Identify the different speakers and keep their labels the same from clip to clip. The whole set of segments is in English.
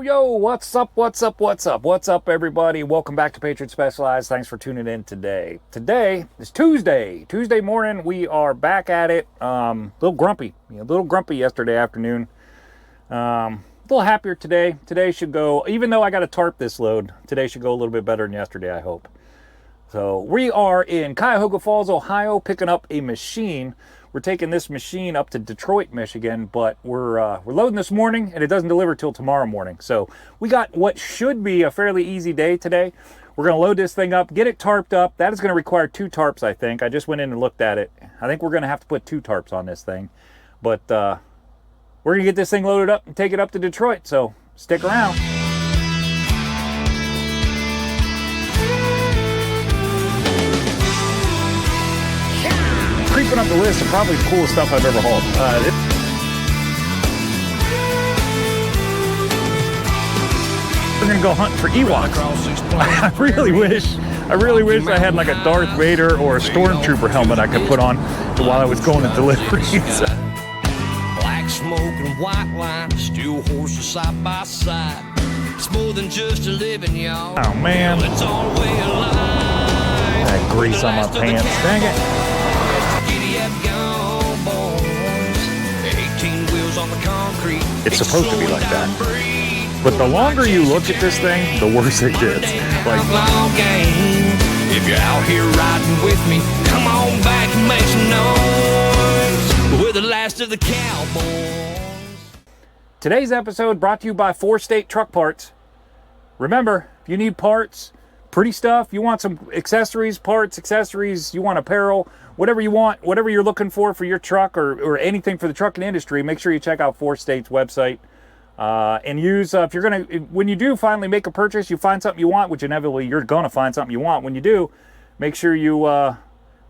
Speaker 1: Yo, what's up, everybody? Welcome back to Patriot Specialized. Thanks for tuning in today. Today is Tuesday morning. We are back at it. A little grumpy yesterday afternoon. A little happier today. Today should go, even though I got to tarp this load, today should go a little bit better than yesterday, I hope. So we are in Cuyahoga Falls, Ohio, picking up a machine. We're taking this machine up to Detroit, Michigan, but we're loading this morning, and it doesn't deliver till tomorrow morning. So we got what should be a fairly easy day today. We're going to load this thing up, get it tarped up. That is going to require 2 tarps, I think. I just went in and looked at it. I think we're going to have to put 2 tarps on this thing. But we're going to get this thing loaded up and take it up to Detroit. So stick around. Creeping up the list of probably the coolest stuff I've ever hauled. We're gonna go hunting for Ewoks. I really wish I had like a Darth Vader or a Stormtrooper helmet I could put on while I was going to deliveries.
Speaker 2: Black smoke and white line, steel horses side by side. It's more than just a living, y'all.
Speaker 1: Oh man,
Speaker 2: it's all way alive.
Speaker 1: That grease on my pants. Dang it. It's supposed to be like that. But the longer you look at this thing, the worse it gets. Like,
Speaker 2: if you're out here riding with me, come on back and make some noise. We're the last of the cowboys.
Speaker 1: Today's episode brought to you by 4 State Truck Parts. Remember, if you need parts, pretty stuff, you want some accessories, you want apparel, whatever you want, whatever you're looking for your truck or anything for the trucking industry, make sure you check out 4 State's website. And use, if you're going to, when you do finally make a purchase, you find something you want, which inevitably you're going to find something you want. When you do, make sure you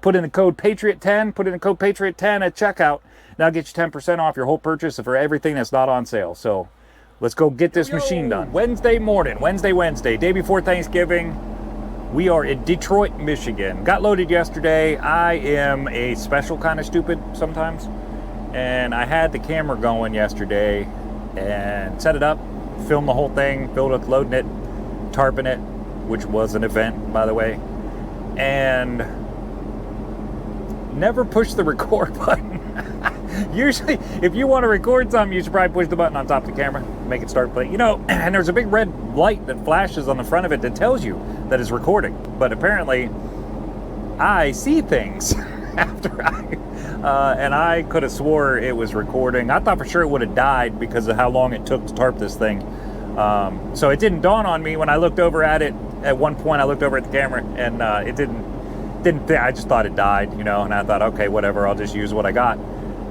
Speaker 1: put in the code PATRIOT10, at checkout. That'll get you 10% off your whole purchase for everything that's not on sale. So let's go get this machine done. Wednesday morning, Wednesday, day before Thanksgiving. We are in Detroit, Michigan. Got loaded yesterday. I am a special kind of stupid sometimes. And I had the camera going yesterday and set it up, filmed the whole thing, loading it, tarping it, which was an event, by the way. And never pushed the record button. Usually, if you want to record something, you should probably push the button on top of the camera, make it start playing. You know, and there's a big red light that flashes on the front of it that tells you that it's recording. But apparently, I see things after and I could have swore it was recording. I thought for sure it would have died because of how long it took to tarp this thing. So it didn't dawn on me when I looked over at it. At one point, I looked over at the camera, and it didn't. I just thought it died, you know. And I thought, okay, whatever. I'll just use what I got.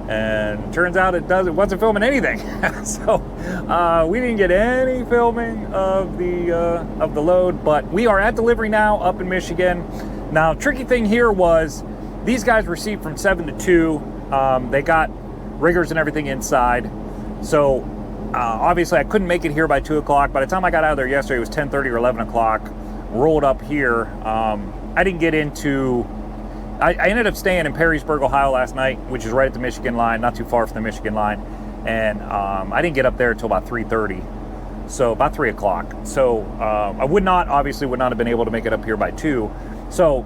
Speaker 1: And turns out it wasn't filming anything. So we didn't get any filming of the load. But we are at delivery now, up in Michigan. Now, tricky thing here was these guys received from 7 to 2. They got riggers and everything inside. So obviously I couldn't make it here by 2 o'clock. By the time I got out of there yesterday, it was 10:30 or 11 o'clock. Rolled up here. I didn't get into... I ended up staying in Perrysburg, Ohio last night, which is right at the Michigan line, not too far from the Michigan line. And I didn't get up there until about 3:30. So about 3 o'clock. So I obviously would not have been able to make it up here by 2. So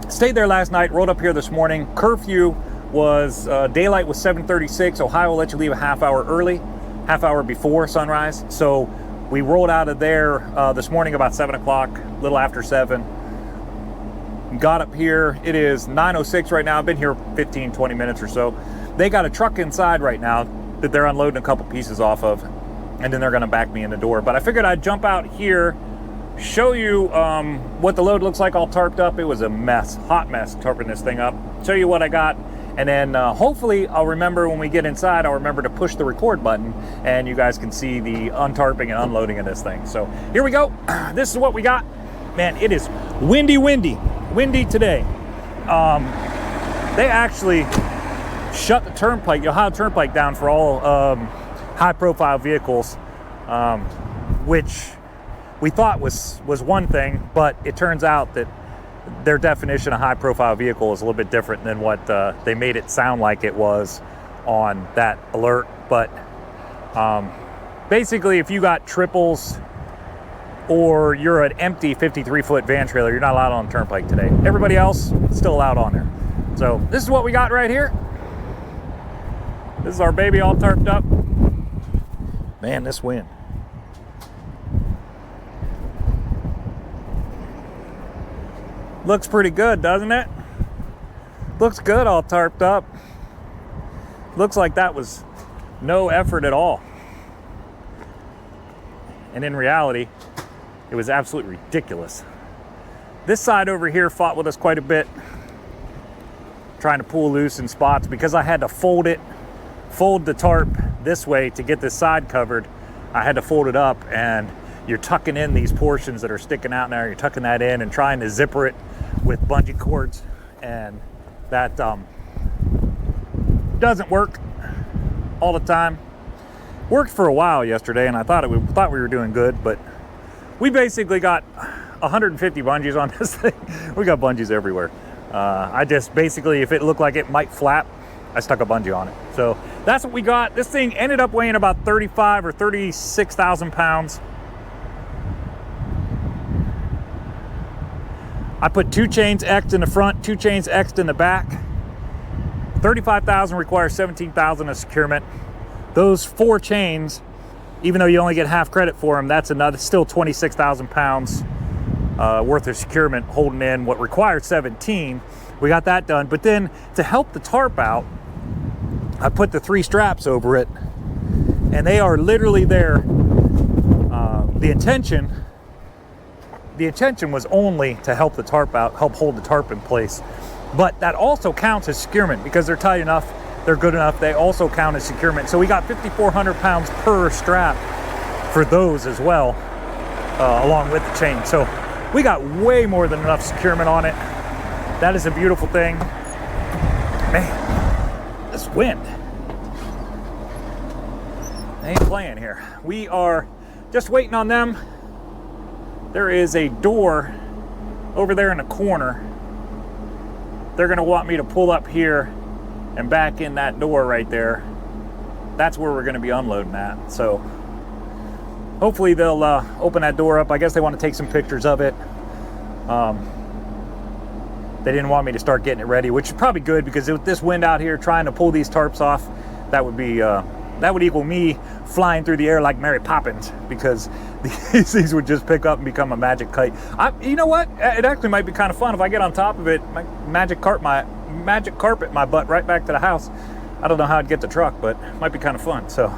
Speaker 1: stayed there last night, rolled up here this morning. Curfew was, daylight was 7:36. Ohio will let you leave a half hour before sunrise. So we rolled out of there this morning about 7 o'clock, a little after 7. Got up here. It is 9:06 right now. I've been here 15, 20 minutes or so. They got a truck inside right now that they're unloading a couple pieces off of, and then they're going to back me in the door. But I figured I'd jump out here, show you what the load looks like all tarped up. It was a mess, hot mess, tarping this thing up. Show you what I got, and then hopefully I'll remember when we get inside, I'll remember to push the record button, and you guys can see the untarping and unloading of this thing. So here we go. This is what we got. Man, it is windy today. They actually shut the turnpike, Ohio Turnpike, down for all high-profile vehicles, which we thought was one thing, but it turns out that their definition of high-profile vehicle is a little bit different than what they made it sound like it was on that alert. But basically, if you got triples or you're an empty 53-foot van trailer, you're not allowed on the turnpike today. Everybody else still allowed on there. So this is what we got right here. This is our baby all tarped up. Man, this wind. Looks pretty good, doesn't it? Looks good all tarped up. Looks like that was no effort at all. And in reality, it was absolutely ridiculous. This side over here fought with us quite a bit, trying to pull loose in spots because I had to fold the tarp this way to get this side covered. I had to fold it up, and you're tucking in these portions that are sticking out now. You're tucking that in and trying to zipper it with bungee cords, and that doesn't work all the time. Worked for a while yesterday, and I thought we were doing good, but we basically got 150 bungees on this thing. We got bungees everywhere. I just basically, if it looked like it might flap, I stuck a bungee on it. So that's what we got. This thing ended up weighing about 35 or 36,000 pounds. I put 2 chains X'd in the front, 2 chains X'd in the back. 35,000 requires 17,000 of securement. Those 4 chains, even though you only get half credit for them, that's still 26,000 pounds worth of securement holding in what required 17. We got that done. But then to help the tarp out, I put the 3 straps over it, and they are literally there. The intention was only to help the tarp out, help hold the tarp in place. But that also counts as securement because they're tight enough, they're good enough, they also count as securement. So we got 5,400 pounds per strap for those as well, along with the chain. So we got way more than enough securement on it. That is a beautiful thing. Man, this wind. They ain't playing here. We are just waiting on them. There is a door over there in the corner. They're gonna want me to pull up here and back in that door right there. That's where we're gonna be unloading that. So hopefully they'll open that door up. I guess they want to take some pictures of it. They didn't want me to start getting it ready, which is probably good because with this wind out here trying to pull these tarps off, that would be that would equal me flying through the air like Mary Poppins, because these things would just pick up and become a magic kite. You know what? It actually might be kind of fun if I get on top of it, magic carpet my butt right back to the house. I don't know how I'd get the truck, but it might be kind of fun. So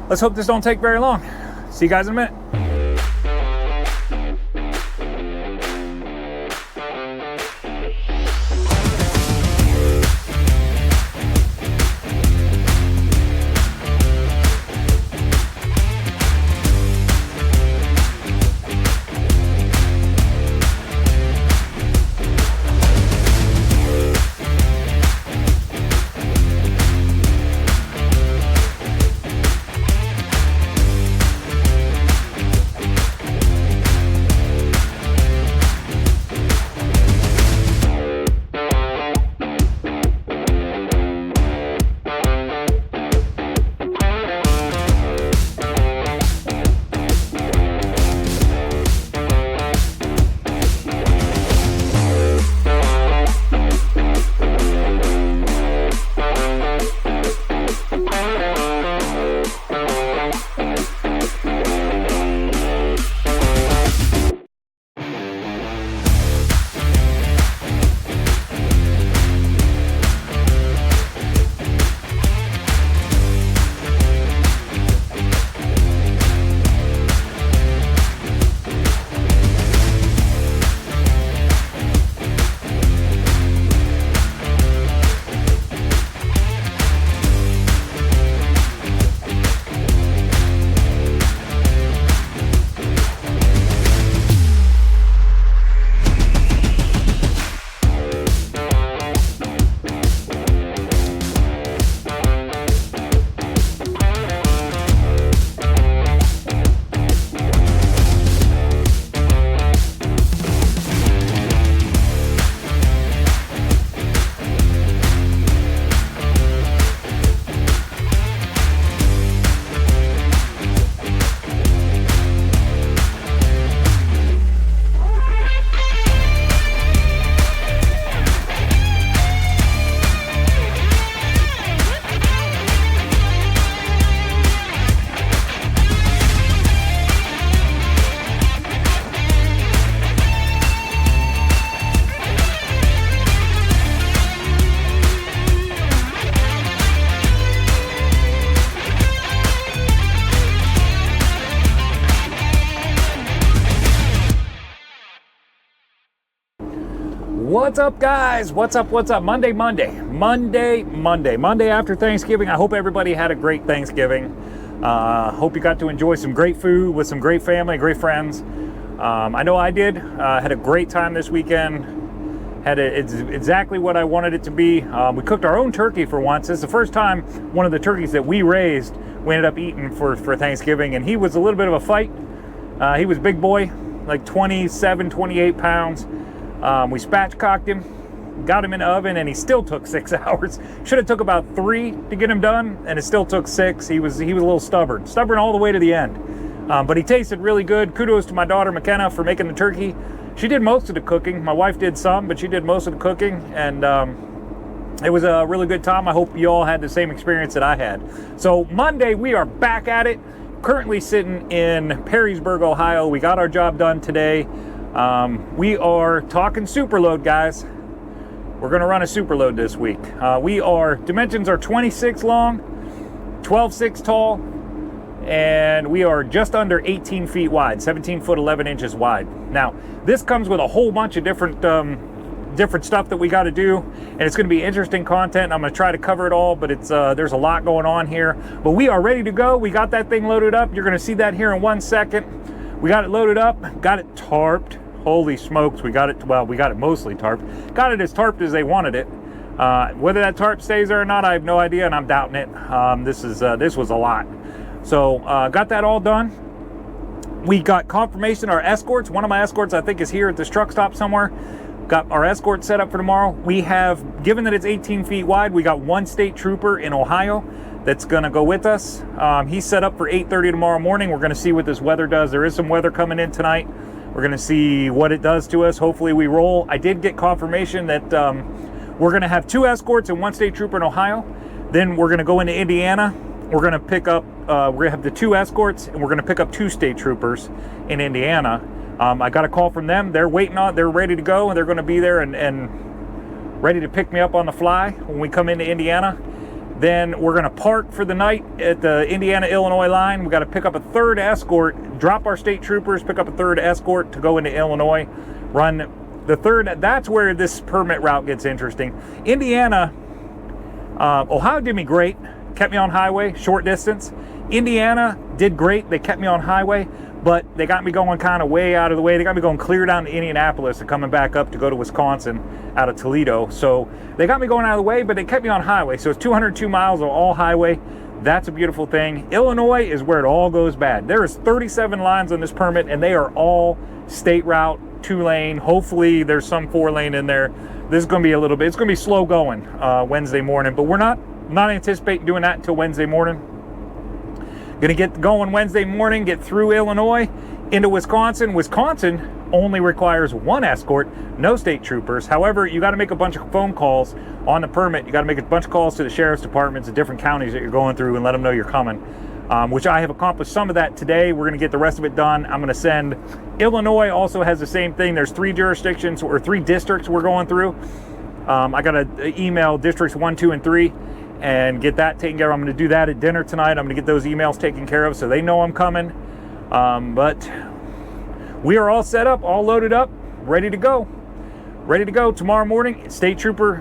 Speaker 1: let's hope this don't take very long. See you guys in a minute. What's up, guys? What's up? Monday after Thanksgiving. I hope everybody had a great Thanksgiving. Hope you got to enjoy some great food with some great family, great friends. I know I did. Had a great time this weekend. It's exactly what I wanted it to be. We cooked our own turkey for once. It's the first time one of the turkeys that we raised we ended up eating for Thanksgiving, and he was a little bit of a fight. He was a big boy, like 27, 28 pounds. We spatchcocked him, got him in the oven, and he still took 6 hours. Should have took about 3 to get him done, and it still took 6. He was a little stubborn all the way to the end. But he tasted really good. Kudos to my daughter McKenna for making the turkey. She did most of the cooking. My wife did some, but she did most of the cooking, and it was a really good time. I hope you all had the same experience that I had. So Monday, we are back at it. Currently sitting in Perrysburg, Ohio. We got our job done today. We are talking Superload, guys. We're going to run a Superload this week. Dimensions are 26 long, 12.6 tall, and we are just under 18 feet wide, 17 foot 11 inches wide. Now, this comes with a whole bunch of different stuff that we got to do, and it's going to be interesting content. I'm going to try to cover it all, but there's a lot going on here. But we are ready to go. We got that thing loaded up. You're going to see that here in 1 second. We got it loaded up, got it tarped. Holy smokes, we got it mostly tarped. Got it as tarped as they wanted it. Whether that tarp stays there or not, I have no idea, and I'm doubting it. This was a lot. So got that all done. We got confirmation our escorts. One of my escorts, I think, is here at this truck stop somewhere. Got our escort set up for tomorrow. We have, given that it's 18 feet wide, we got one state trooper in Ohio that's going to go with us. He's set up for 8:30 tomorrow morning. We're going to see what this weather does. There is some weather coming in tonight. We're going to see what it does to us. Hopefully we roll. I did get confirmation that we're going to have 2 escorts and 1 state trooper in Ohio. Then we're going to go into Indiana. We're going to pick up, we're going to have the 2 escorts, and we're going to pick up 2 state troopers in Indiana. I got a call from them. They're ready to go, and they're going to be there and ready to pick me up on the fly when we come into Indiana. Then we're going to park for the night at the Indiana-Illinois line. We got to pick up a 3rd escort, drop our state troopers, pick up a 3rd escort to go into Illinois, run the 3rd. That's where this permit route gets interesting. Indiana, Ohio did me great, kept me on highway, short distance. Indiana did great. They kept me on highway, but they got me going kind of way out of the way. They got me going clear down to Indianapolis and coming back up to go to Wisconsin out of Toledo. So they got me going out of the way, but they kept me on highway. So it's 202 miles of all highway. That's a beautiful thing. Illinois is where it all goes bad. There is 37 lines on this permit, and they are all state route, 2-lane. Hopefully there's some 4-lane in there. This is going to be it's going to be slow going Wednesday morning, but we're not anticipating doing that until Wednesday morning. Gonna get going Wednesday morning, get through Illinois into Wisconsin. Wisconsin only requires 1 escort, no state troopers. However, you got to make a bunch of phone calls on the permit. You got to make a bunch of calls to the sheriff's departments in different counties that you're going through and let them know you're coming, which I have accomplished some of that today. We're going to get the rest of it done. I'm going to send Illinois also has the same thing. There's 3 jurisdictions or 3 districts we're going through. I got to email districts 1, 2, and 3 and get that taken care of. I'm going to do that at dinner tonight. I'm going to get those emails taken care of so they know I'm coming. But we are all set up, all loaded up, ready to go. Ready to go tomorrow morning.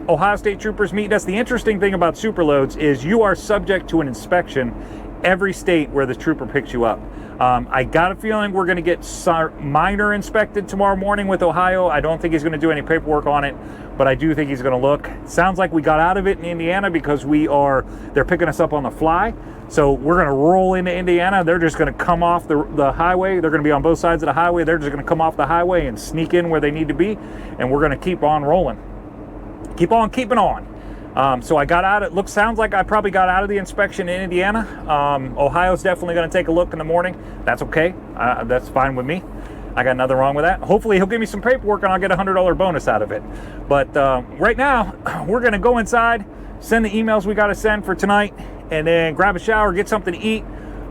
Speaker 1: Ohio State Troopers meet us. The interesting thing about Superloads is you are subject to an inspection every state where the trooper picks you up. I got a feeling we're going to get minor inspected tomorrow morning with Ohio. I don't think he's going to do any paperwork on it, but I do think he's going to look. Sounds like we got out of it in Indiana because they're picking us up on the fly. So we're going to roll into Indiana. They're just going to come off the highway. They're going to be on both sides of the highway. They're just going to come off the highway and sneak in where they need to be. And we're going to keep on rolling. Keep on keeping on. So I got out. Sounds like I probably got out of the inspection in Indiana. Ohio's definitely going to take a look in the morning. That's okay. That's fine with me. I got nothing wrong with that. Hopefully he'll give me some paperwork and I'll get a $100 bonus out of it. But right now, we're going to go inside, send the emails we got to send for tonight, and then grab a shower, get something to eat.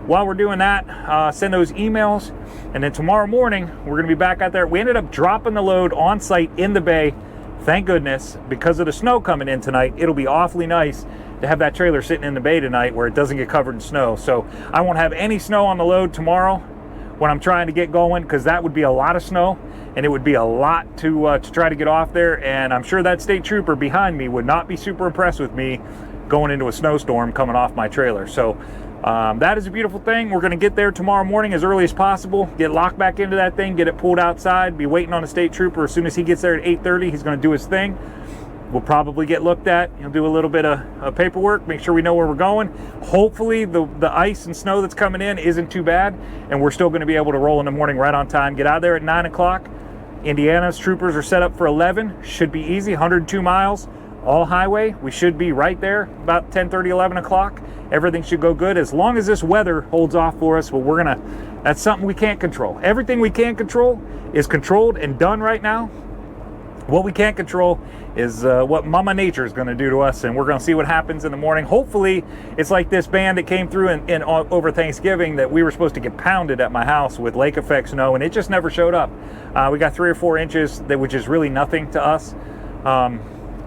Speaker 1: While we're doing that, send those emails. And then tomorrow morning, we're going to be back out there. We ended up dropping the load on site in the bay. Thank goodness, because of the snow coming in tonight, it'll be awfully nice to have that trailer sitting in the bay tonight where it doesn't get covered in snow. So I won't have any snow on the load tomorrow. when I'm trying to get going, because that would be a lot of snow and it would be a lot to try to get off there. And I'm sure that state trooper behind me would not be super impressed with me going into a snowstorm coming off my trailer. So that is a beautiful thing. We're going to get there tomorrow morning as early as possible, get locked back into that thing, get it pulled outside, be waiting on a state trooper. As soon as he gets there at 8:30, he's going to do his thing. We'll probably get looked at. He'll do a little bit of paperwork, make sure we know where we're going. Hopefully the ice and snow that's coming in isn't too bad, and we're still going to be able to roll in the morning right on time. Get out of there at 9 o'clock. Indiana's troopers are set up for 11. Should be easy, 102 miles, all highway. We should be right there about 10:30, 11 o'clock. Everything should go good as long as this weather holds off for us. But that's something we can't control. Everything we can control is controlled and done right now. What we can't control is what Mama Nature is going to do to us, and we're going to see what happens in the morning. Hopefully, it's like this band that came through in over Thanksgiving that we were supposed to get pounded at my house with lake effect snow, and it just never showed up. We got 3 or 4 inches, which is really nothing to us.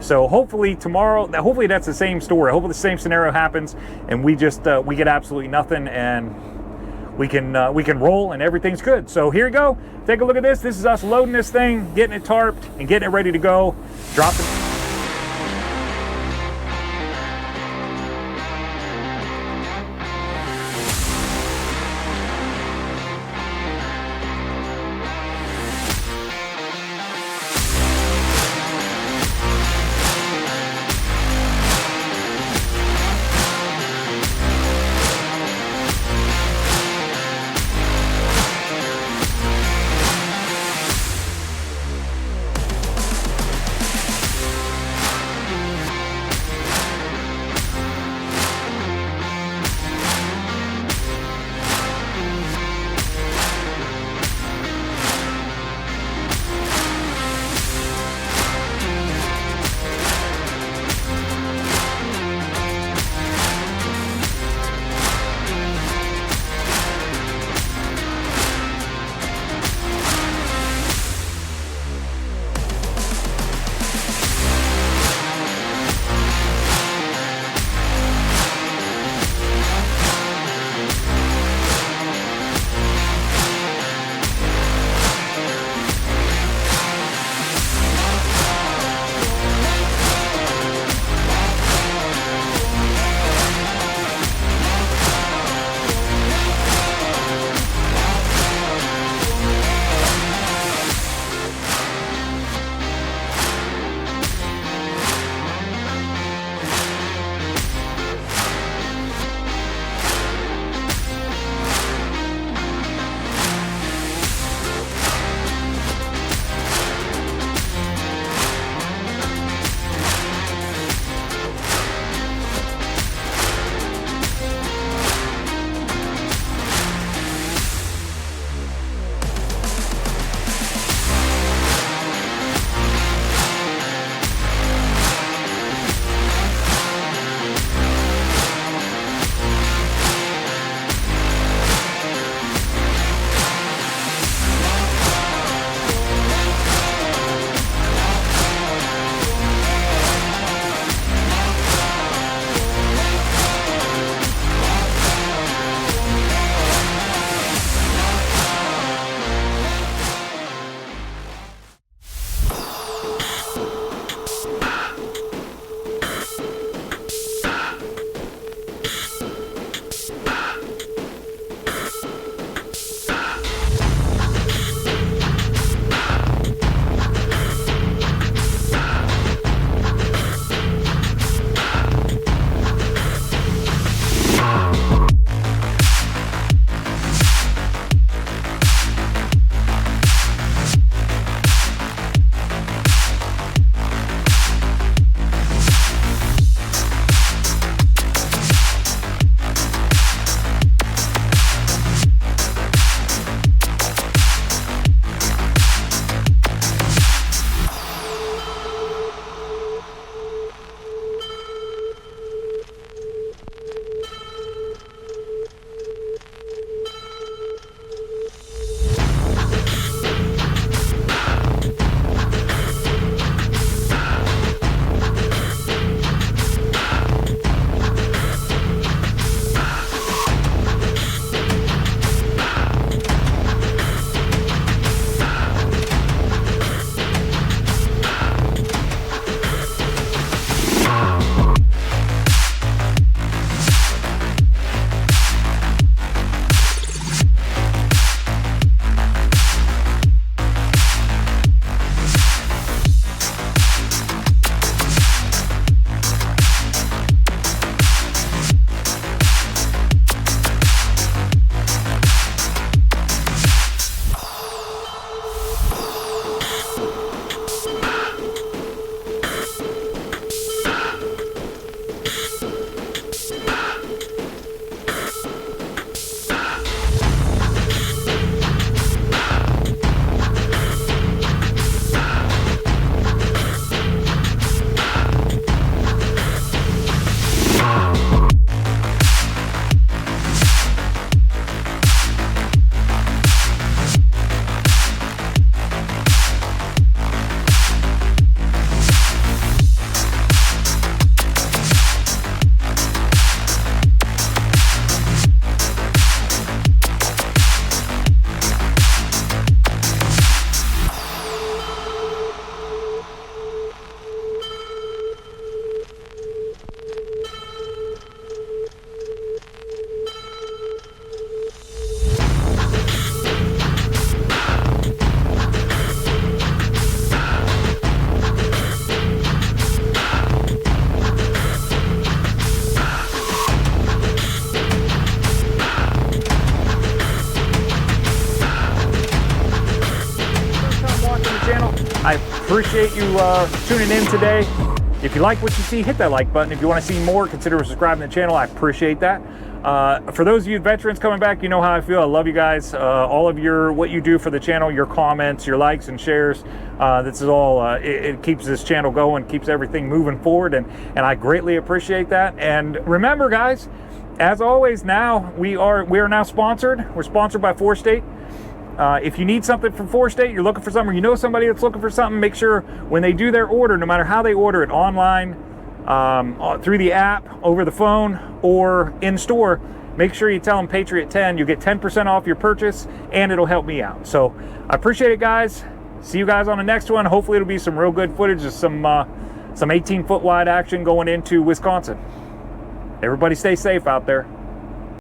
Speaker 1: So hopefully tomorrow, hopefully that's the same story. Hopefully the same scenario happens, and we just we get absolutely nothing, and we can roll and everything's good. So here you go. Take a look at this. This is us loading this thing, getting it tarped, and getting it ready to go. Dropping. Appreciate you tuning in today. If you like what you see, hit that like button. If you want to see more, consider subscribing to the channel. I appreciate that. For those of you veterans coming back, you know how I feel. I love you guys. All of what you do for the channel, your comments, your likes and shares. This is all, it keeps this channel going, keeps everything moving forward, and I greatly appreciate that. And remember, guys, as always, now we are now sponsored. We're sponsored by 4State. If you need something from 4State, you're looking for something, or you know somebody that's looking for something, make sure when they do their order, no matter how they order it, online, through the app, over the phone, or in store, make sure you tell them Patriot 10. You get 10% off your purchase, and it'll help me out. So I appreciate it, guys. See you guys on the next one. Hopefully it'll be some real good footage of some 18-foot wide action going into Wisconsin. Everybody stay safe out there.